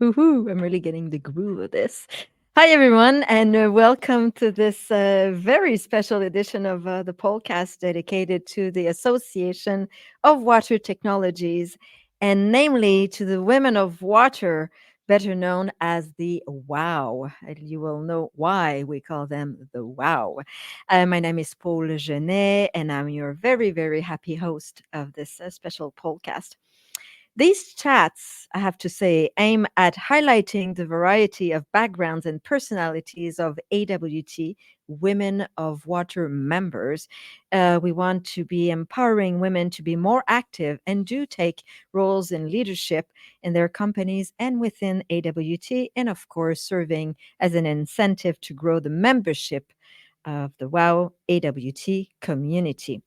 Woohoo! I'm really getting the groove of this. Hi, everyone, and welcome to this very special edition of the Paulecast dedicated to the Association of Water Technologies, and namely to the Women of Water, better known as the WOW. And you will know why we call them the WOW. My name is Paule-Cast, and I'm your very, very happy host of this special Paulecast. These chats, I have to say, aim at highlighting the variety of backgrounds and personalities of AWT, Women of Water members. We want to be empowering women to be more active and do take roles in leadership in their companies and within AWT, and of course, serving as an incentive to grow the membership of the WOW AWT community.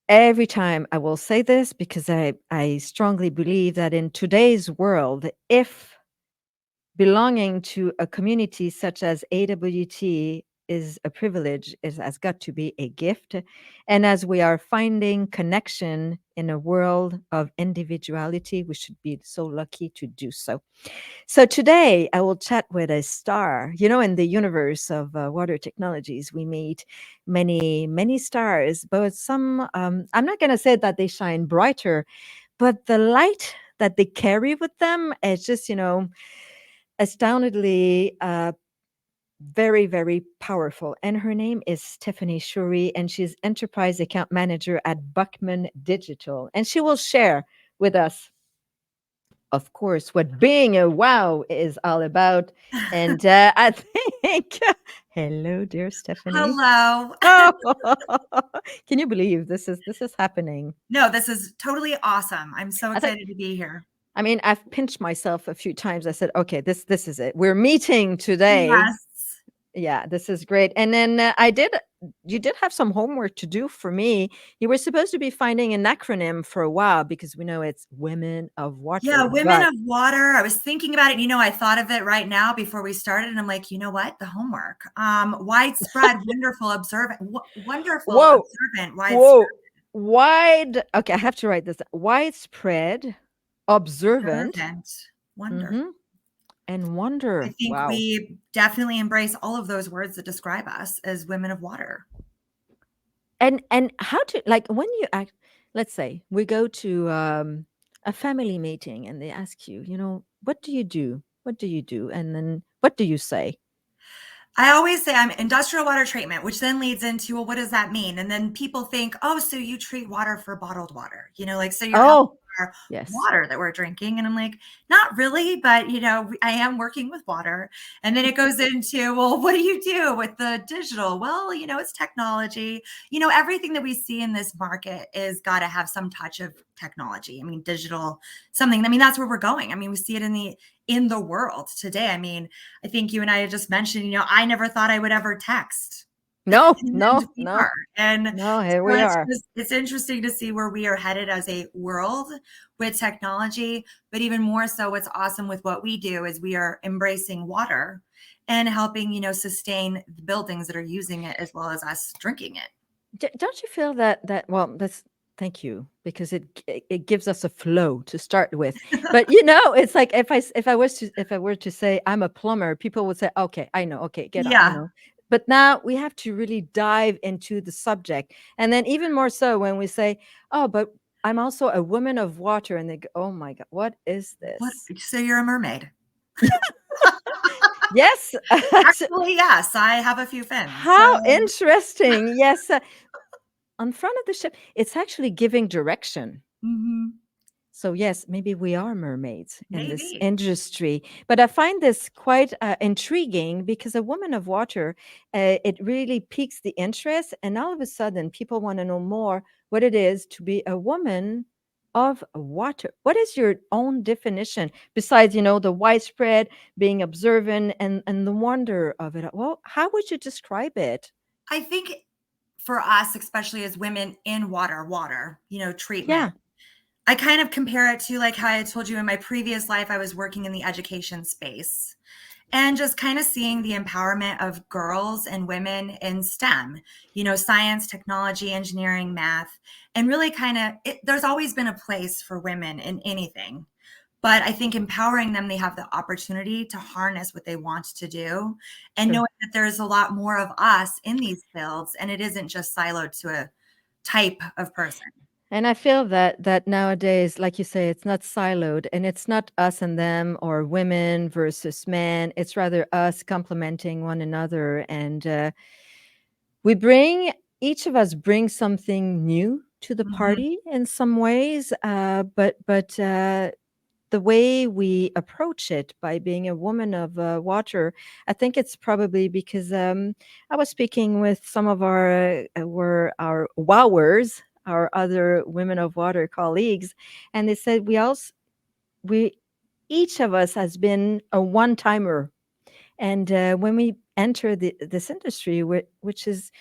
Every time I will say this because I strongly believe that in today's world, if belonging to a community such as AWT is a privilege, it has got to be a gift. And as we are finding connection in a world of individuality, we should be so lucky to do so. So today I will chat with a star. You know, in the universe of water technologies, we meet many, many stars, but some, I'm not going to say that they shine brighter, but the light that they carry with them is just, astoundingly very, very powerful. And her name is Stephanie Choury, and she's Enterprise Account Manager at Buckman Digital. And she will share with us, of course, what being a WOW is all about. And I think, hello, dear Stephanie. Hello. Oh, can you believe this is happening? No, this is totally awesome. I'm so excited to be here. I mean, I've pinched myself a few times. I said, okay, this is it. We're meeting today. Yes. Yeah, this is great. And then you did have some homework to do for me. You were supposed to be finding an acronym for a while because we know it's Women of Water. Yeah, Women of Water. I was thinking about it. And, I thought of it right now before we started. And I'm like, you know what? The homework. Widespread, wonderful, observant, wonderful, Whoa. observant, widespread. Whoa. Okay, I have to write this. Widespread, observant, wonder. Mm-hmm. And wonder. I think we definitely embrace all of those words that describe us as women of water. And how to, like, when you act, let's say we go to a family meeting and they ask you, what do you do? What do you do? And then what do you say? I always say I'm industrial water treatment, which then leads into, well, what does that mean? And then people think, oh, so you treat water for bottled water, so you're helping our water that we're drinking. And I'm like, not really, but I am working with water. And then it goes into, well, what do you do with the digital? Well, it's technology. Everything that we see in this market is got to have some touch of technology. I mean, digital, something. I mean, that's where we're going. I mean, we see it in the world today. I mean, I think you and I had just mentioned, I never thought I would ever text. No. And here we are. It's interesting to see where we are headed as a world with technology, but even more so, what's awesome with what we do is we are embracing water and helping, sustain the buildings that are using it as well as us drinking it. Don't you feel that that's, thank you, because it gives us a flow to start with. But it's like if I were to say I'm a plumber, people would say, okay, I know, okay, get on. But now we have to really dive into the subject. And then even more so when we say, oh, but I'm also a woman of water. And they go, oh my God, what is this? So you're a mermaid. Yes. Actually, yes. I have a few fins. How interesting. Yes. On front of the ship, it's actually giving direction. Mm-hmm. So yes, maybe we are mermaids in this Maybe. industry. But I find this quite intriguing because a woman of water, it really piques the interest, and all of a sudden, people want to know more what it is to be a woman of water. What is your own definition besides, the widespread being observant and the wonder of it? Well, how would you describe it? I think for us, especially as women in water, treatment, Yeah, I kind of compare it to like how I told you in my previous life, I was working in the education space and just kind of seeing the empowerment of girls and women in STEM, science, technology, engineering, math, and really there's always been a place for women in anything. But I think empowering them, they have the opportunity to harness what they want to do and true. knowing that there's a lot more of us in these fields and it isn't just siloed to a type of person. And I feel that nowadays, like you say, it's not siloed and it's not us and them or women versus men. It's rather us complementing one another. And we bring, each of us brings something new to the Mhm. party in some ways. But the way we approach it by being a woman of water, I think it's probably because I was speaking with some of our wowers, our other women of water colleagues, and they said we each of us has been a one timer, and when we enter this industry, which is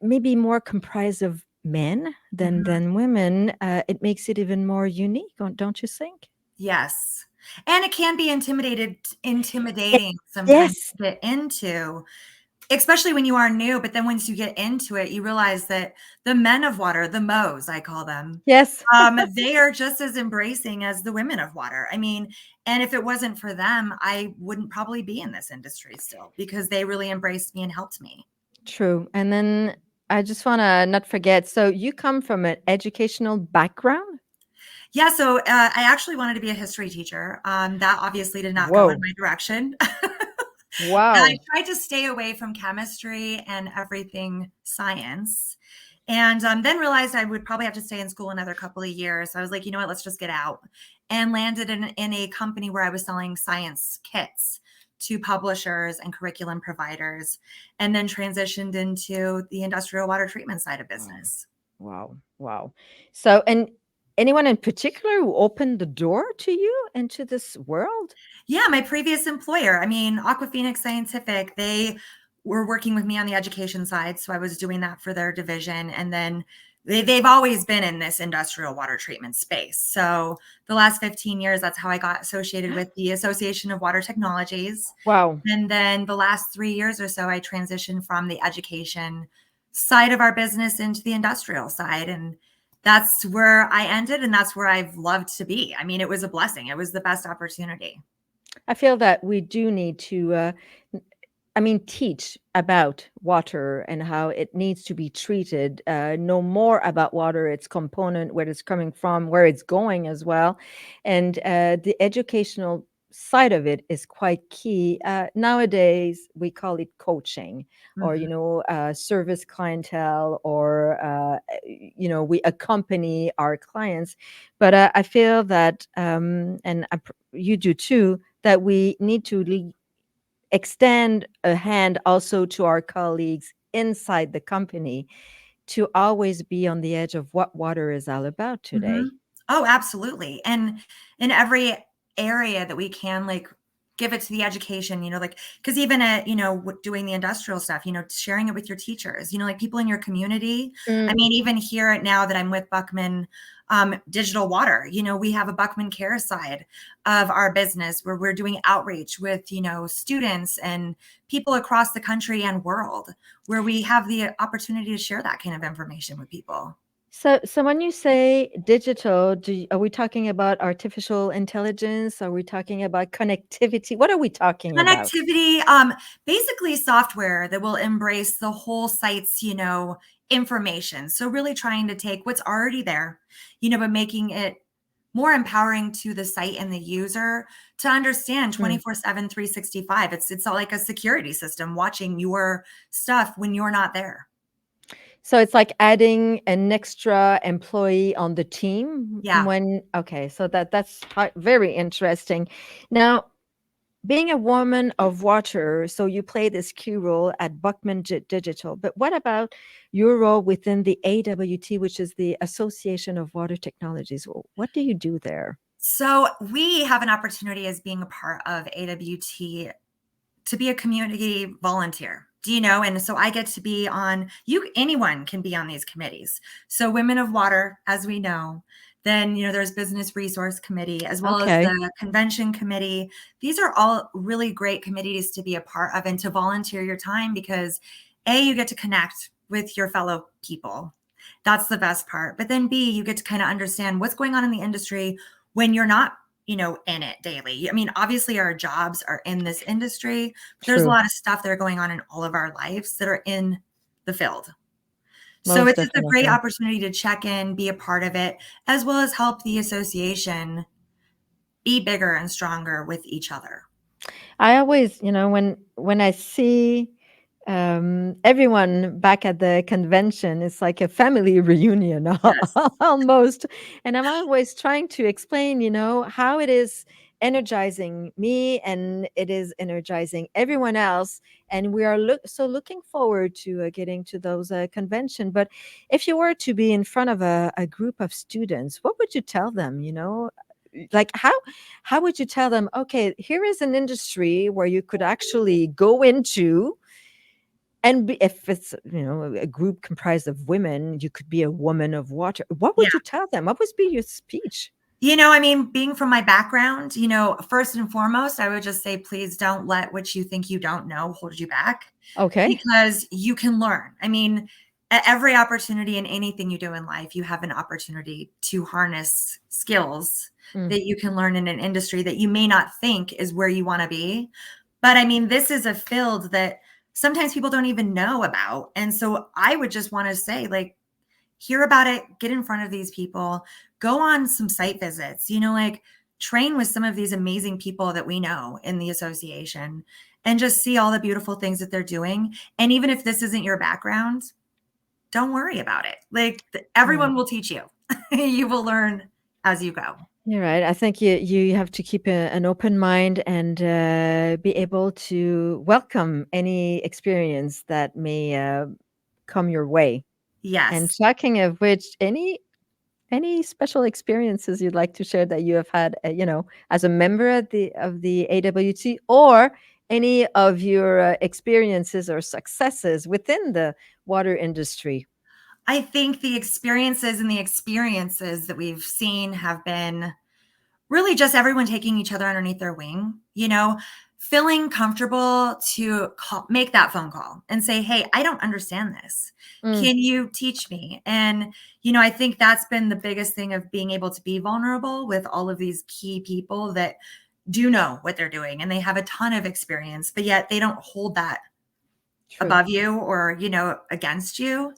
maybe more comprised of men than Mhm. women, it makes it even more unique, don't you think? Yes. And it can be Ye intimidating sometimes yes. to get into, especially when you are new, but then once you get into it, you realize that the men of water, the Mo's, I call them, Yes. they are just as embracing as the women of water. I mean, and if it wasn't for them, I wouldn't probably be in this industry still because they really embraced me and helped me. True, and then I just wanna not forget, so you come from an educational background? Yeah, so I actually wanted to be a history teacher. That obviously did not go in Whoa. my direction. I Wow. tried to stay away from chemistry and everything science. And then realized I would probably have to stay in school another couple of years. So I was like, you know what, let's just get out. And landed in a company where I was selling science kits to publishers and curriculum providers, and then transitioned into the industrial water treatment side of Wow. business. Wow, wow. So, and anyone in particular who opened the door to you into this world? Yeah, my previous employer, I mean, Aquafenix Scientific, they were working with me on the education side. So I was doing that for their division. And then they've always been in this industrial water treatment space. So the last 15 years, that's how I got associated with the Association of Water Technologies. Wow. And then the last 3 years or so, I transitioned from the education side of our business into the industrial side. And that's where I ended. And that's where I've loved to be. I mean, it was a blessing, it was the best opportunity. I feel that we do need to, teach about water and how it needs to be treated, know more about water, its component, where it's coming from, where it's going as well. And the educational side of it is quite key. Nowadays, we call it coaching or, Mhm. service clientele or, we accompany our clients. But I feel that, you do too, that we need to extend a hand also to our colleagues inside the company to always be on the edge of what water is all about Mhm. today. Oh, absolutely. And in every area that we can, like, give it to the education, like, because even at, doing the industrial stuff, sharing it with your teachers, like people in your community. I Mm, mean, even here now that I'm with Buckman Digital Water, we have a Buckman Care side of our business where we're doing outreach with, students and people across the country and world, where we have the opportunity to share that kind of information with people. so when you say digital, are we talking about artificial intelligence? Are we talking about connectivity? What are we talking about? Connectivity, basically software that will embrace the whole site's, information. So really trying to take what's already there, but making it more empowering to the site and the user to understand Mm. 24/7, 365. It's all like a security system watching your stuff when you're not there. So it's like adding an extra employee on the team Yeah. okay, so that's very interesting. Now, being a woman of water, so you play this key role at Buckman Digital, but what about your role within the AWT, which is the Association of Water Technologies? What do you do there? So we have an opportunity as being a part of AWT to be a community volunteer. Do you know? And so I get to be on anyone can be on these committees. So Women of Water, as we know, then there's Business Resource Committee as well as Okay. the Convention Committee. These are all really great committees to be a part of and to volunteer your time because you get to connect with your fellow people. That's the best part. But then B, you get to kind of understand what's going on in the industry when you're not in it daily. I mean, obviously our jobs are in this industry, but there's a True. lot of stuff that are going on in all of our lives that are in the field. So Most it's just a great definitely. opportunity to check in, be a part of it, as well as help the association be bigger and stronger with each other. I always, when I see everyone back at the convention, it's like a family reunion Yes. almost. And I'm always trying to explain, how it is energizing me and it is energizing everyone else. And we are looking forward to getting to those convention. But if you were to be in front of a group of students, what would you tell them? Like how would you tell them, okay, here is an industry where you could actually go into and if it's a group comprised of women, you could be a woman of water. What Yeah. would you tell them? What would be your speech? I mean, being from my background, first and foremost, I would just say, please don't let what you think you don't know hold you back Okay. because you can learn. I mean, at every opportunity in anything you do in life, you have an opportunity to harness skills Mm. that you can learn in an industry that you may not think is where you want to be. But I mean, this is a field that sometimes people don't even know about. And so I would just want to say, like, hear about it, get in front of these people, go on some site visits, like train with some of these amazing people that we know in the association and just see all the beautiful things that they're doing. And even if this isn't your background, don't worry about it. Like Right. everyone will teach you. You will learn as you go. You're right. I think you have to keep an open mind and be able to welcome any experience that may come your way. And Yes. talking of which, any special experiences you'd like to share that you have had, as a member of the AWT, or any of your experiences or successes within the water industry? I think the experiences that we've seen have been really just everyone taking each other underneath their wing, feeling comfortable to make that phone call and say, hey, I don't understand this. Mm, Can you teach me? And, I think that's been the biggest thing of being able to be vulnerable with all of these key people that do know what they're doing and they have a ton of experience, but yet they don't hold that true. above you or, against you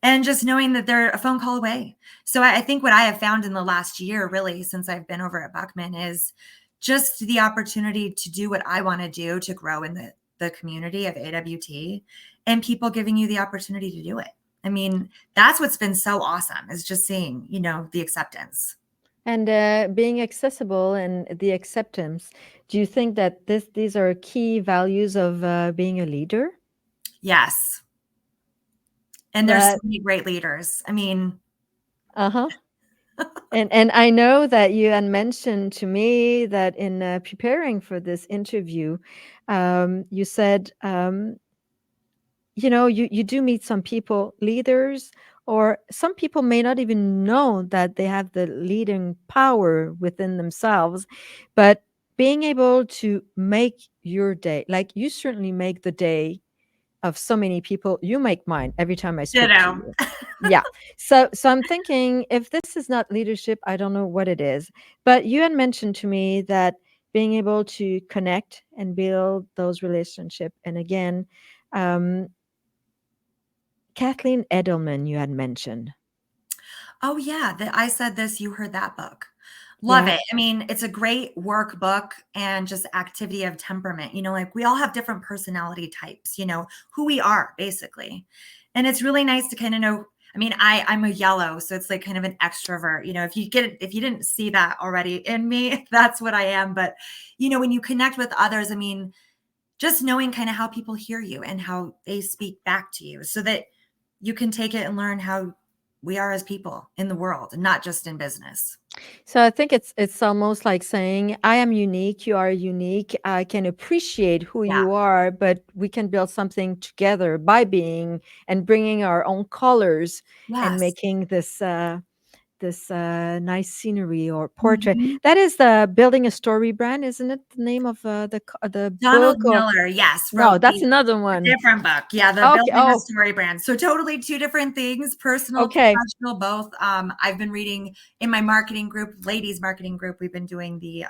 and just knowing that they're a phone call away. So I think what I have found in the last year, really, since I've been over at Buckman, is just the opportunity to do what I want to do to grow in the community of AWT and people giving you the opportunity to do it. I mean, that's what's been so awesome is just seeing, the acceptance. And being accessible and the acceptance. Do you think that these are key values of being a leader? Yes. And there's so That many great leaders. I mean, uh-huh. And I know that you had mentioned to me that in preparing for this interview, you said, you do meet some people, leaders, or some people may not even know that they have the leading power within themselves, but being able to make your day, like you certainly make the day of so many people. You make mine every time I speak to ditto. you. Yeah. So I'm thinking if this is not leadership, I don't know what it is. But you had mentioned to me that being able to connect and build those relationships. And again, um, Kathleen Edelman, you had mentioned. Oh, yeah, that I Said This, You Heard That book. Love Yeah. it. I mean, it's a great workbook and just activity of temperament. Like we all have different personality types, who we are basically. And it's really nice to kind of know, I mean, I'm a yellow, so it's like kind of an extrovert. If you didn't see that already in me, that's what I am. But, when you connect with others, I mean, just knowing kind of how people hear you and how they speak back to you so that you can take it and learn how we are as people in the world and not just in business. So I think it's almost like saying, I am unique, you are unique. I can appreciate who Yeah. you are, but we can build something together by being and bringing our own colors and Yes. making this nice scenery or portrait. Mhm. That is the building a story brand, isn't it? The name of the Donald book, or Miller, yes, no? wrote That's another a one. different book. Yeah, the Okay. Building a Oh, Story brand. So totally two different things, personal, okay. professional, both. I've been reading in my marketing group, ladies marketing group, we've been doing the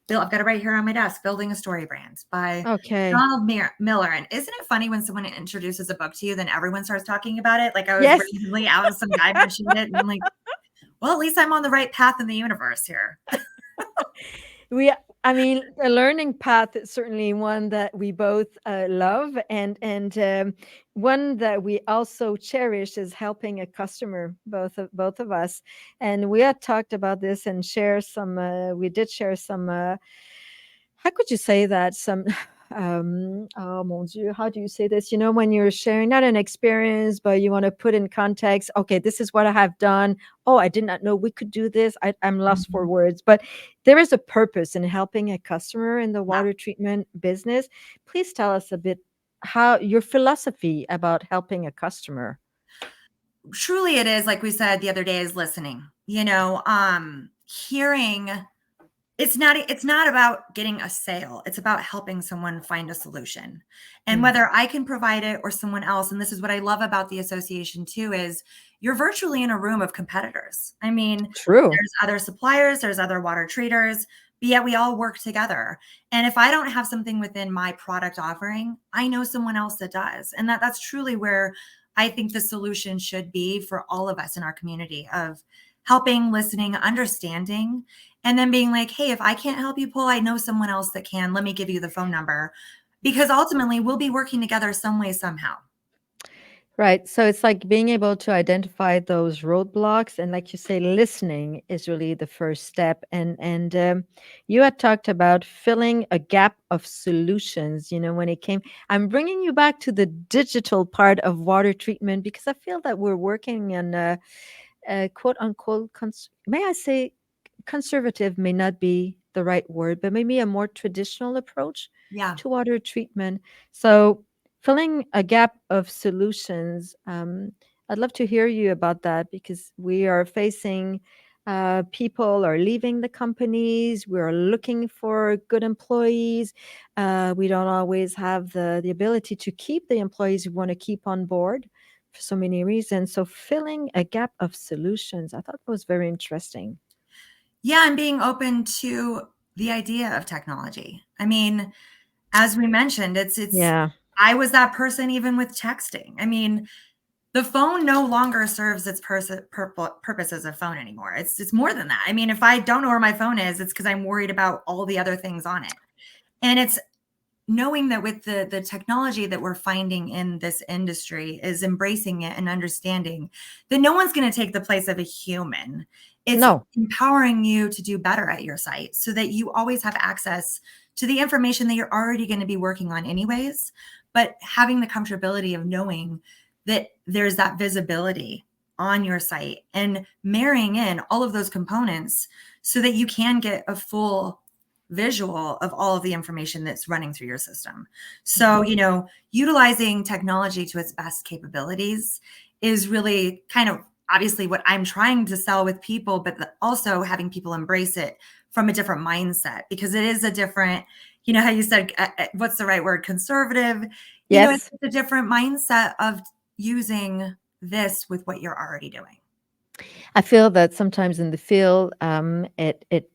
Bill, I've got it right here on my desk, Building a Story Brand by Okay. Donald Miller. And isn't it funny when someone introduces a book to you, then everyone starts talking about it? Like I was Yes. randomly out, some guy mentioned it, and I'm like, well, at least I'm on the right path in the universe here. We I mean, a learning path is certainly one that we both love, and one that we also cherish is helping a customer, both of us. And we had talked about this and share some. We did share some. How could you say that? Some. Oh mon Dieu, how do you say this? When you're sharing not an experience, but you want to put in context. Okay, this is what I have done. Oh, I did not know we could do this. I'm lost for Mhm. words, but there is a purpose in helping a customer in the Yeah. water treatment business. Please tell us a bit how your philosophy about helping a customer. Truly it is, like we said the other day, is listening. Hearing, it's not about getting a sale. It's about helping someone find a solution. And Mm, whether I can provide it or someone else, and this is what I love about the association too, is you're virtually in a room of competitors. I mean, true. there's other suppliers, there's other water treaters, but yet we all work together. And if I don't have something within my product offering, I know someone else that does. And that's truly where I think the solution should be for all of us in our community of helping, listening, understanding, and then being like, hey, if I can't help you pull, I know someone else that can. Let me give you the phone number. Because ultimately we'll be working together some way, somehow. Right. So it's like being able to identify those roadblocks, and like you say, listening is really the first step. And you had talked about filling a gap of solutions. When it came, I'm bringing you back to the digital part of water treatment because I feel that we're working on a quote unquote. May I say, conservative may not be the right word, but maybe a more traditional approach Yeah. to water treatment. So, filling a gap of solutions. I'd love to hear you about that because we are facing people are leaving the companies. We are looking for good employees. We don't always have the ability to keep the employees we want to keep on board for so many reasons. So, filling a gap of solutions, I thought was very interesting. Yeah. And being open to the idea of technology. I mean, as we mentioned, Yeah. I was that person even with texting. I mean, the phone no longer serves its purpose as a phone anymore. It's more than that. I mean, if I don't know where my phone is, it's because I'm worried about all the other things on it. And it's knowing that with the technology that we're finding in this industry is embracing it and understanding that no one's going to take the place of a human. It's No. empowering you to do better at your site so that you always have access to the information that you're already going to be working on anyways, but having the comfortability of knowing that there's that visibility on your site and marrying in all of those components so that you can get a full visual of all of the information that's running through your system. So, utilizing technology to its best capabilities is really kind of obviously what I'm trying to sell with people, but also having people embrace it from a different mindset because it is a different, how you said, what's the right word? Conservative. It's Yes. a different mindset of using this with what you're already doing. I feel that sometimes in the field, it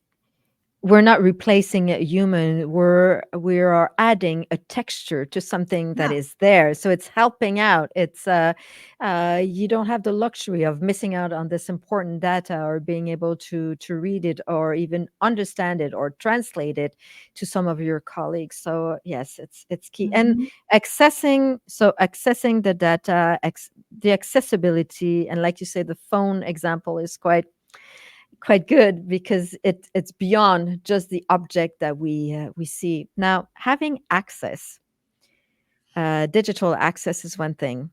we're not replacing a human. We are adding a texture to something that Yeah. is there. So it's helping out. It's you don't have the luxury of missing out on this important data or being able to read it or even understand it or translate it to some of your colleagues. So yes, it's key. And Mhm. accessing the data, the accessibility, and like you say, the phone example is quite good because it's beyond just the object that we see. Now, having access, digital access is one thing.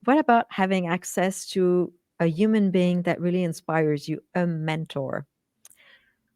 What about having access to a human being that really inspires you, a mentor?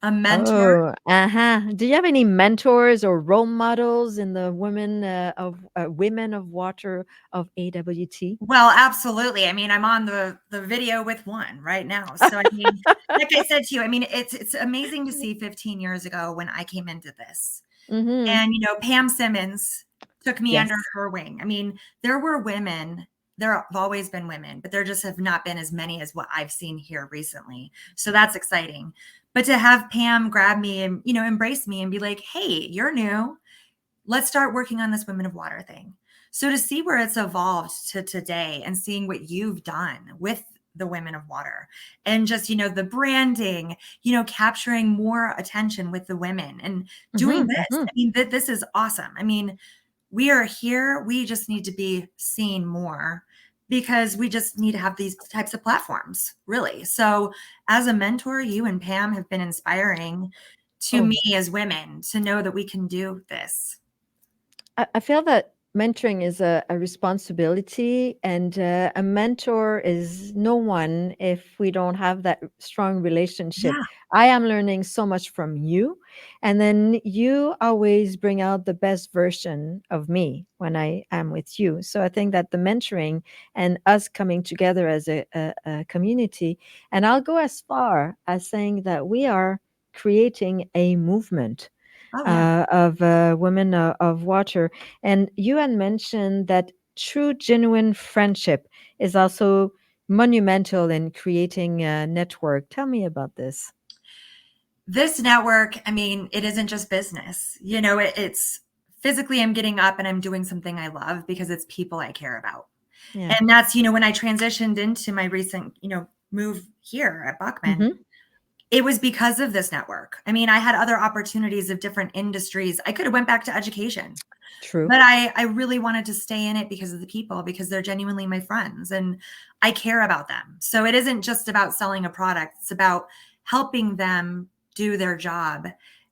A mentor. Oh, uh-huh. Do you have any mentors or role models in the women of water of AWT? Well, absolutely. I mean, I'm on the video with one right now. So I mean, like I said to you, I mean, it's amazing to see 15 years ago when I came into this. Mm-hmm. And, Pam Simmons took me Yes. under her wing. I mean, there were women, there have always been women, but there just have not been as many as what I've seen here recently. So that's exciting. But to have Pam grab me and, embrace me and be like, hey, you're new. Let's start working on this Women of Water thing. So to see where it's evolved to today and seeing what you've done with the Women of Water and just, the branding, capturing more attention with the women and doing Mm-hmm. this. Mm-hmm. I mean, this is awesome. I mean, we are here. We just need to be seen more because we just need to have these types of platforms, really. So as a mentor, you and Pam have been inspiring to Oh, me as women to know that we can do this. I feel that mentoring is a responsibility, and a mentor is no one if we don't have that strong relationship. Yeah. I am learning so much from you, and then you always bring out the best version of me when I am with you. So I think that the mentoring and us coming together as a community, and I'll go as far as saying that we are creating a movement Oh, yeah. of women of water. And you had mentioned that true, genuine friendship is also monumental in creating a network. Tell me about this. This network, I mean, it isn't just business. It's physically I'm getting up and I'm doing something I love because it's people I care about. Yeah. And that's, when I transitioned into my recent, move here at Buckman, Hmm. it was because of this network. I mean, I had other opportunities of different industries. I could have went back to education, True. but I really wanted to stay in it because of the people, because they're genuinely my friends and I care about them. So it isn't just about selling a product. It's about helping them do their job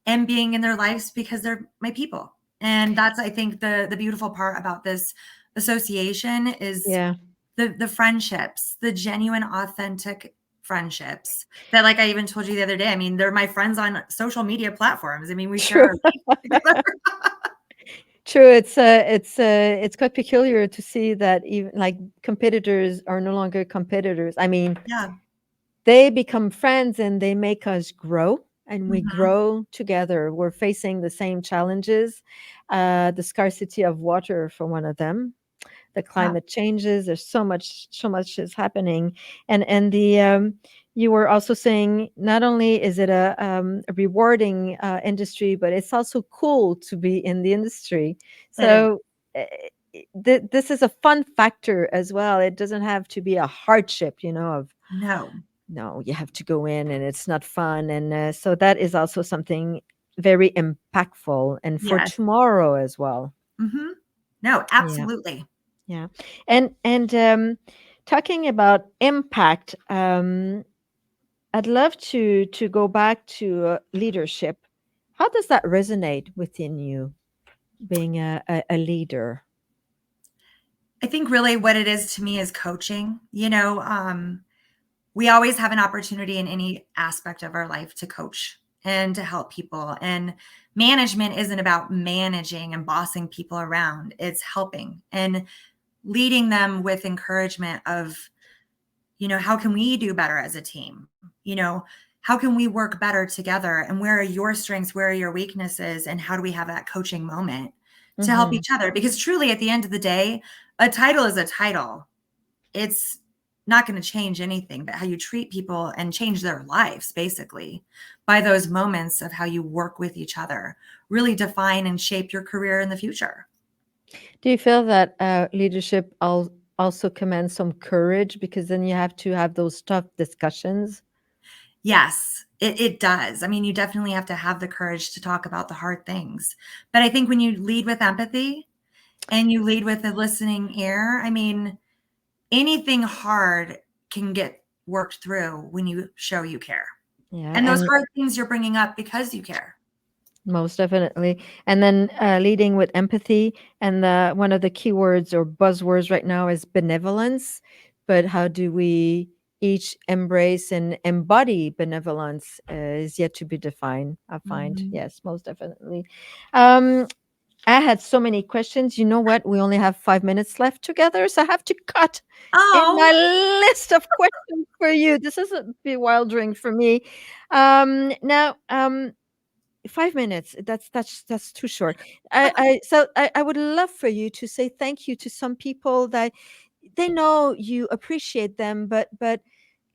and being in their lives because they're my people. And that's, I think, the beautiful part about this association is Yeah. the friendships, the genuine, authentic friendships that, like I even told you the other day, I mean, they're my friends on social media platforms. I mean, we share True. our life together. True. It's quite peculiar to see that even like competitors are no longer competitors. I mean, Yeah. they become friends and they make us grow, and we Mhm. grow together. We're facing the same challenges, the scarcity of water for one of them, the Yeah. climate changes. There's so much is happening. And the you were also saying not only is it a rewarding industry, but it's also cool to be in the industry. It is. So uh, this is a fun factor as well. It doesn't have to be a hardship, of No. no, you have to go in and it's not fun. And so that is also something very impactful and for Yes. tomorrow as well. Mhm. No, Yeah. absolutely. Yeah. And talking about impact, I'd love to go back to leadership. How does that resonate within you, being a leader? I think really what it is to me is coaching. We always have an opportunity in any aspect of our life to coach and to help people. And management isn't about managing and bossing people around, it's helping and leading them with encouragement of, how can we do better as a team? You know, how can we work better together? And where are your strengths? Where are your weaknesses? And how do we have that coaching moment to help Hmm. each other? Because truly, at the end of the day, a title is a title. It's not going to change anything, but how you treat people and change their lives, basically, by those moments of how you work with each other, really define and shape your career in the future. Do you feel that leadership also commands some courage, because then you have to have those tough discussions? Yes, it does. I mean, you definitely have to have the courage to talk about the hard things. But I think when you lead with empathy and you lead with a listening ear, I mean, anything hard can get worked through when you show you care. Yeah, And those and hard things you're bringing up because you care. most definitely. And then leading with empathy. And one of the keywords or buzzwords right now is benevolence. But how do we each embrace and embody benevolence is yet to be defined, I find. Mhm. Yes, most definitely. Um, I had so many questions. You know what? We only have 5 minutes left together, so I have to cut in my Oh, list of questions for you. This is a bewildering for me. Now, 5 minutes. That's too short. I would love for you to say thank you to some people that they know you appreciate them, but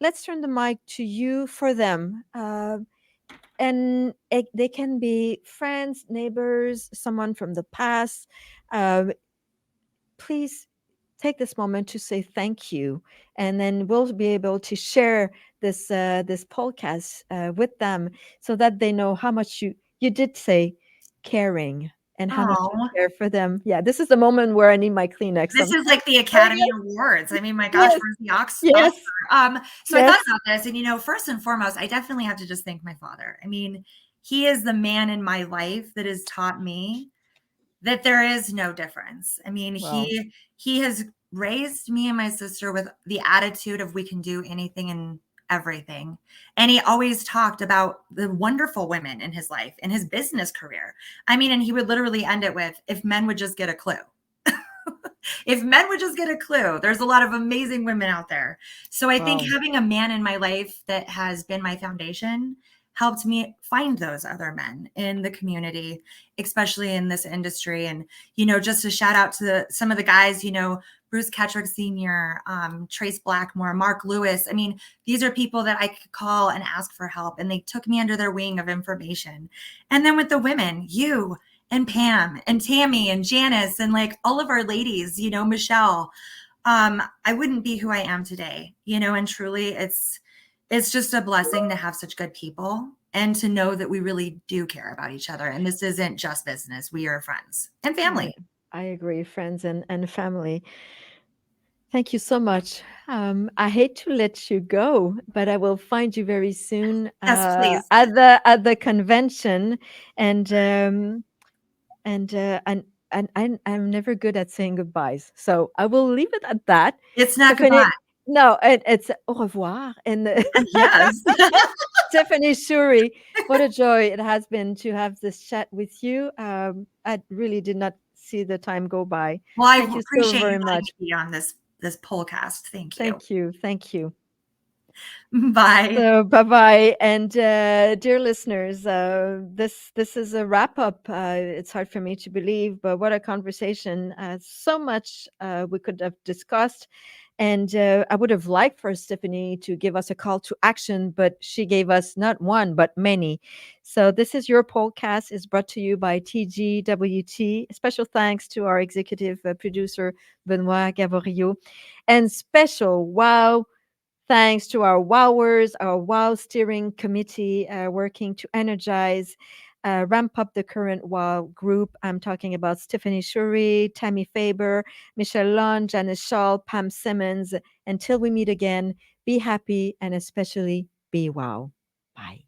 let's turn the mic to you for them. And they can be friends, neighbors, someone from the past. Uh, Please take this moment to say thank you, and then we'll be able to share this podcast with them, so that they know how much you did say caring, and how much you oh. care for them. Yeah, this is the moment where I need my Kleenex. This is like the Oh, Academy yes, Awards. I mean, my gosh, yes, where's the yes, Oscar? So I yes. thought about this, and first and foremost, I definitely have to just thank my father. I mean, he is the man in my life that has taught me that there is no difference. I mean, Well, he has raised me and my sister with the attitude of we can do anything and everything. And he always talked about the wonderful women in his life, in his business career. I mean, and he would literally end it with, if men would just get a clue. If men would just get a clue, there's a lot of amazing women out there. So I think wow. having a man in my life that has been my foundation helped me find those other men in the community, especially in this industry. And, just a shout out to some of the guys, Bruce Kettrick Sr., Trace Blackmore, Mark Lewis. I mean, these are people that I could call and ask for help, and they took me under their wing of information. And then with the women, you and Pam and Tammy and Genest and like all of our ladies, Michelle, I wouldn't be who I am today, and truly it's just a blessing to have such good people and to know that we really do care about each other. And this isn't just business. We are friends and family. I agree, friends and family. Thank you so much. I hate to let you go, but I will find you very soon Yes, please. at the convention, and um, I'm never good at saying goodbyes, so I will leave it at that. It's not Stephanie, goodbye. no, it's au revoir, and Yes. Stephanie Choury, what a joy it has been to have this chat with you. I really did not see the time go by. Well, I Thank you so appreciate you very letting much. me be on this Paule-Cast. Thank you. Thank you. Thank you. Bye. So bye bye, and dear listeners, this is a wrap up. It's hard for me to believe, but what a conversation! So much we could have discussed, and I would have liked for Stephanie to give us a call to action, but she gave us not one but many. So this is your podcast is brought to you by TGWT. Special thanks to our executive producer Benoît Gaboriau, and special wow. Thanks to our WOWers, our WOW steering committee working to energize, ramp up the current WOW group. I'm talking about Stephanie Choury, Tammy Faber, Michelle Lund, Janice Shaw, Pam Simmons. Until we meet again, be happy and especially be WOW. Bye.